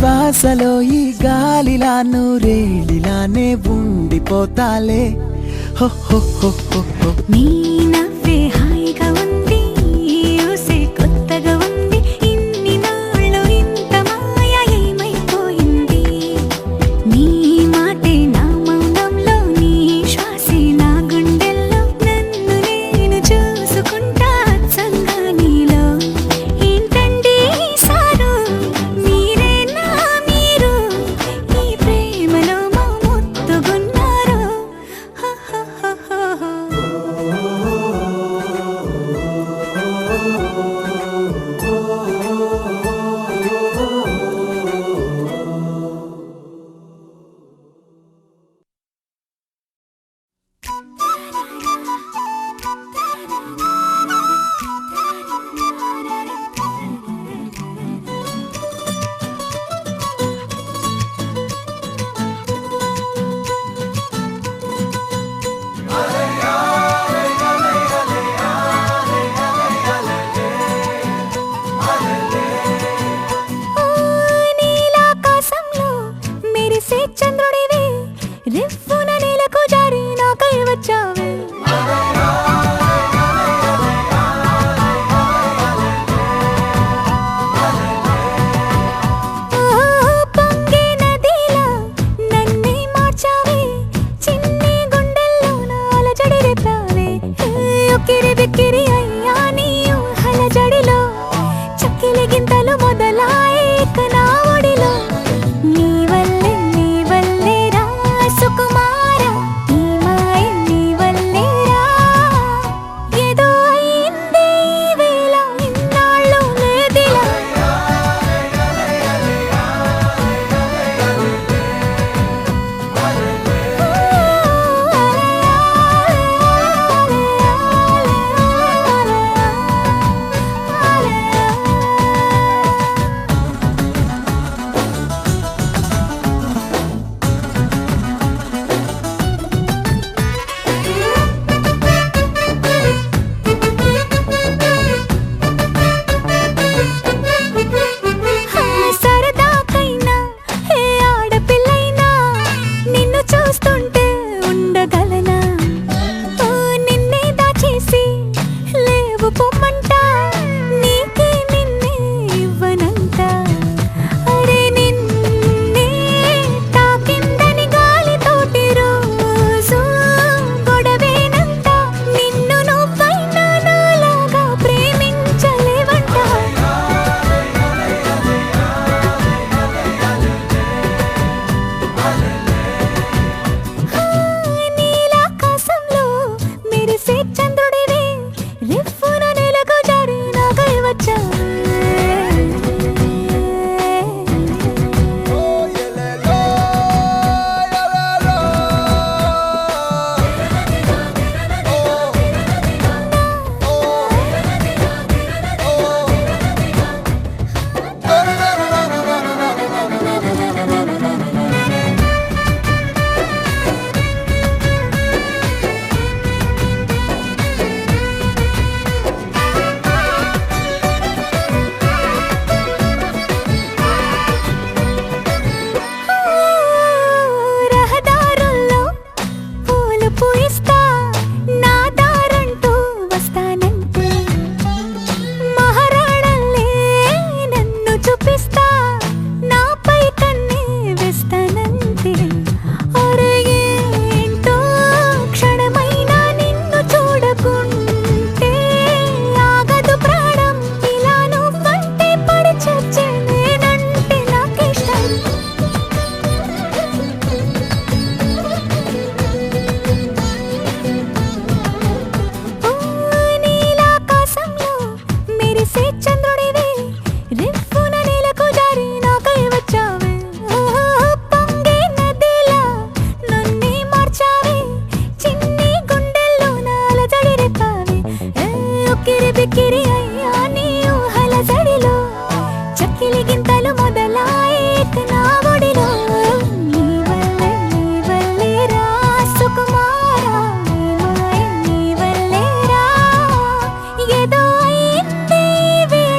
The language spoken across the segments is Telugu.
శ్వాసలో ఈ గాలిలా నూరేళ్ళిలానే ఉండిపోతాలే హో హో హో హో హో. నీ నవ్వే హాయిగా ఉంది, ఊసే కొత్తగా ఉంది, ఇన్ని నాళ్ళు ఇంత మాయ ఏమైపోయింది? నీ మాటే నా మౌనంలో, నీ శ్వాసే నా గుండెల్లో, నన్ను నేను చూసుకుంటా అచ్చంగా నీలో. ఏంటండి సారు, మీరే నా మీరు, ఈ ప్రేమలో మా ముత్తుగున్నారు. నీలాకాశంలో మెరిసే చంద్రుడివి, రివ్వున నేలకు జారి నాకై వచ్చావే. పొంగే నదిలా నన్నే మార్చావే, చిన్ని గుండెల్లో నా అలజడి రేపావే. ఉక్కిరి బిక్కిరి అయ్యా నీ ఊహల జడిలో, చక్కిలి గింతలు మొదలాయే ఇక నా ఒడిలో. నీ వల్లే రా సుకుమారా, నీ మాయ నీ వల్లే రా. ఏదో అయిందే ఈ వేళ, ఇన్నాళ్ళు లేదిలా. సరదాకైనా ఏ ఆడపిల్లైనా నిన్ను చూస్తుంటే ఉండగలనా? నిన్నే దాచేసి లేవు పొమ్మంట, నీకే నిన్నే ఇవ్వనంట. అరే నిన్నే తాకిందని గాలితోటి రోజు గొడవేనంట, నిన్ను నువ్వైనా నాలాగా ప్రేమించలేవంట. నీలాకాశంలో మెరిసే చంద్రుడివి, రివ్వున నేలకు జారి నాకై వచ్చావే. రహదారుల్లో పూలు పూయిస్తా, నా దారంటూ వస్తానంటే, మహారాణల్లే నన్ను చూపిస్తా, నాపై కన్నే వేస్తానంతే. అరే ఏంటో క్షణమైనా నిన్ను చూడకుంటే ఆగదు ప్రాణం, ఇలా నువ్వంటే పడి చచ్చే నేనంటే నాకిష్టం. నీలాకాశంలో మెరిసే చంద్రుడివి, రివ్వున నేలకు జారి నాకై వచ్చావే. పొంగే నదిలా నన్నే మార్చావే, చిన్ని గుండెల్లో నా అలజడి రేపావే. ఉక్కిరి బిక్కిరి అయ్యా నీ ఊహల జడిలో, చక్కిలి గింతలు మొదలాయే ఇక నా ఒడిలో. నీ వల్లే రా సుకుమారా, నీ మాయ నీ వల్లే రా. ఏదో అయిందే ఈ వేళ,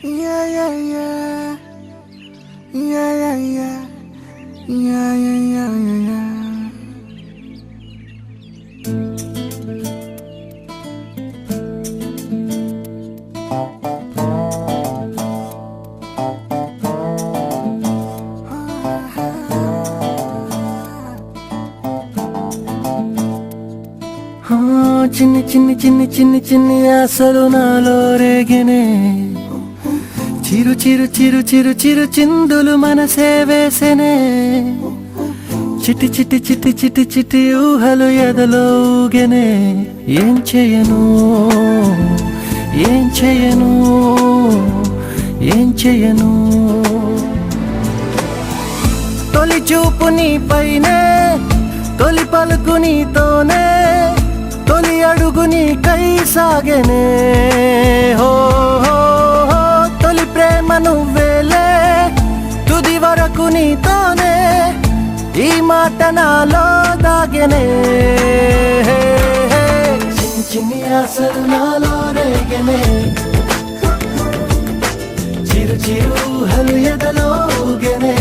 Yeah, yeah, yeah. Yeah, yeah, yeah. Yeah, yeah, yeah, yeah, yeah. చిన్ని చిన్ని చిన్ని చిన్ని చిన్ని ఆశలు నాలో రేగినే చిరు చిరు చిరు చిరు చిరు చిందులు మనసే వేసెనే చిటి చిటి చిటి చిటి చిటి ఊహలు ఎదలో ఊగెనే ఏం చేయను ఏం చేయను ఏం చేయను తొలి చూపు నీ పైనే తొలి పలుకు నీతోనే తొలి అడుగు నీకై సాగెనే హో హో హో తొలి ప్రేమ నువ్వేలే తుది వరకు నీతోనే ఈ మాట నాలో దాగెనే చిన్ని చిన్ని ఆశలు నాలో రేగెనే చిరు చిరు ఊహలు ఎదలో ఊగెనే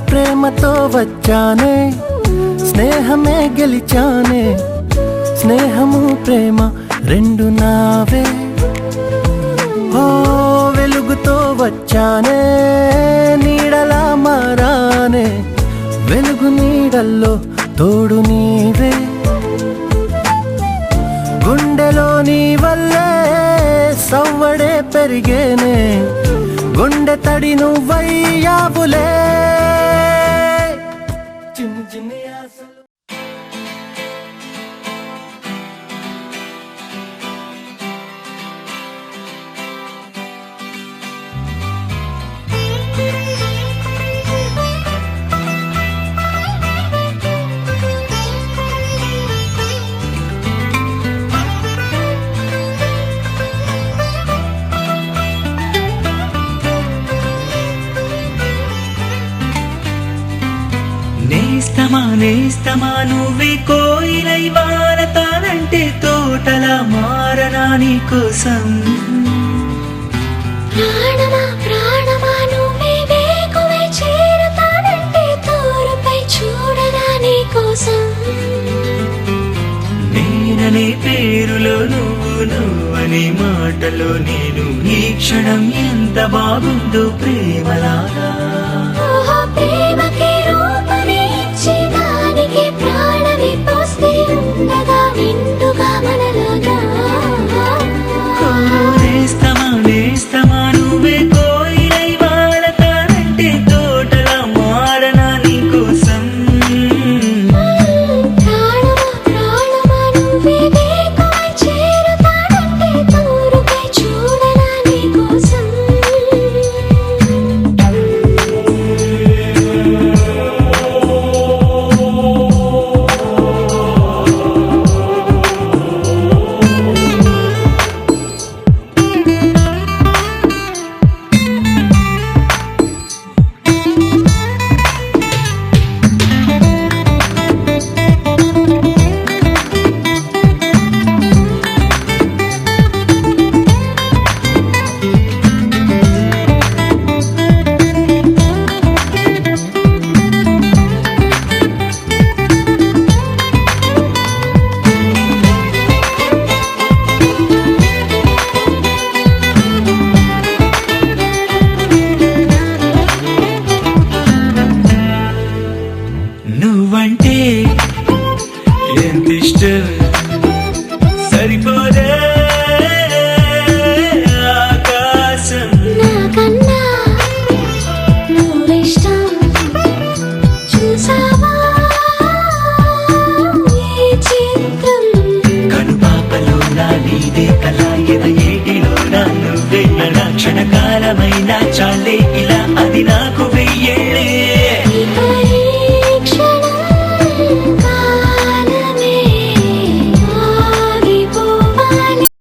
ప్రేమతో వచ్చానే స్నేహమే గెలిచానే స్నేహము ప్రేమ రెండు నావే ఓ వెలుగుతో వచ్చానే నీడలా మారానే వెలుగు నీడల్లో తోడు నీవే గుండెలో నీ వల్లే సవ్వడే పెరిగేనే గుండె తడి నువ్వయ్యావులే చిన్ని చిన్ని ఆశలు నేస్తమా నువ్వే కోయిలై వారతానంటే తోటలా మారనా నీ కోసం ప్రాణమా ప్రాణమా నువ్వే వేకువై చేరతానంటే తోరుపై చూడనా నీ కోసం నేననే పేరులో నువ్వనే మాటలో నేను ఈ క్షణం ఎంత బాగుందో ప్రేమలాగా ప్రేమకి రూపమే ఇచ్చి దానికి ప్రాణమి పోస్తే ఉండగా నిండుగా మనలాగా నేస్తమా నువ్వే కోయిలై వాడతానంటే తోటలా మారనా నీ కోసం ప్రాణమా ప్రాణమా నువ్వే వేకువై చేరతానంటే తోరుపై చూడనా నీ కోసం ఇది నాకు